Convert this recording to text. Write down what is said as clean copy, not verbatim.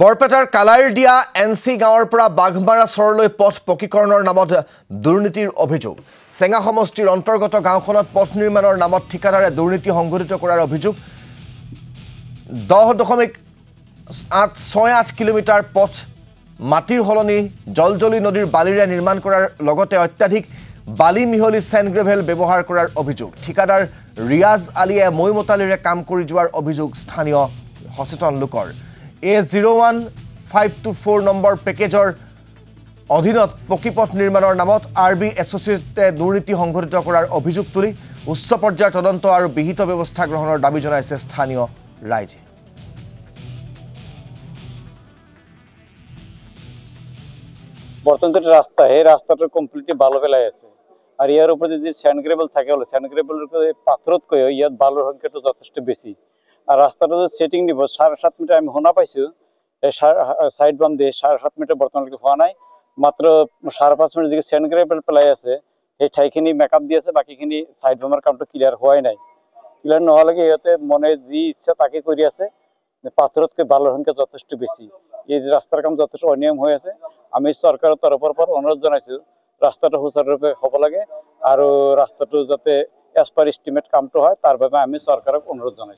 বৰপেটাৰ কালাইৰদিয়া এনচি গাঁৱৰ পৰা বাঘমাৰা চৰলৈ পথ পকীকৰণৰ নামত দুৰ্নীতিৰ অভিযোগ। চেঙা সমষ্টিৰ অন্তৰ্গত গাঁওখনত পথ নিৰ্মাণৰ নামত ঠিকাদাৰে দুৰ্নীতি সংঘটিত কৰাৰ অভিযোগ। 10.868 কিলোমিটাৰ পথ মাটিৰ হলনি জলজলি নদীৰ বালিৰে নিৰ্মাণ কৰাৰ লগতে অত্যাধিক বালি মিহলি চেণ্ড গ্ৰেভেল ব্যৱহাৰ কৰাৰ অভিযোগ। ঠিকাদাৰ ৰিয়াজ আলীয়ে মৈমতালিৰে কাম কৰি যোৱাৰ অভিযোগ স্থানীয় সচেতন লোকৰ। A01524 নম্বৰ পেকেজৰ অধীনত পকীপথ নিৰ্মাণৰ নামত আৰবি এছ'চিয়েটে দুৰ্নীতি সংঘটিত কৰাৰ অভিযোগ তুলি উচ্চ পৰ্যায়ৰ তদন্ত আৰু বিহিত ব্যৱস্থা গ্ৰহণৰ দাবী জনাইছে স্থানীয় ৰাইজে। বর্তমান যে রাস্তা এই রাস্তাটা কমপ্লিটলি ভালো ফেলাই আছে আর ইয়ার উপরে যদি স্যান্ড গ্রেভেল থাকে হলো স্যান্ড গ্রেভেলের পাথরত কই ইয়ার বালুর সংখ্যাটা যথেষ্ট বেশি আর রাস্তাটা যে সেটিং দিব 7.5 মিটার আমি হোনা পাইছো সাইড বাম দিয়ে 7.5 মিটার বর্তমানে হওয়া নাই মাত্র 5.5 মিটার যে স্যান্ড গ্রেভেল ফেলাই আছে এই ঠাইখিনি মেকআপ দিয়েছে বাকিখিনি সাইড বামের কামটা ক্লিয়ার হওয়াই নাই ক্লিয়ার না হওয়া লাগে এতে মনে যে ইচ্ছা তাকে করি আছে পাথরত কই বালুর সংখ্যা যথেষ্ট বেশি এই রাস্তার কাম যথেষ্ট অনিয়ম হয়ে আছে। আমি সরকারের তরফের পর অনুরোধ জানাইছো রাস্তাটা সুচারুরূপে হব লাগে আর রাস্তাটা যাতে এজ পার এস্টিমেট কামটো হয় তার ভাবে আমি সরকারক অনুরোধ জানাইছো।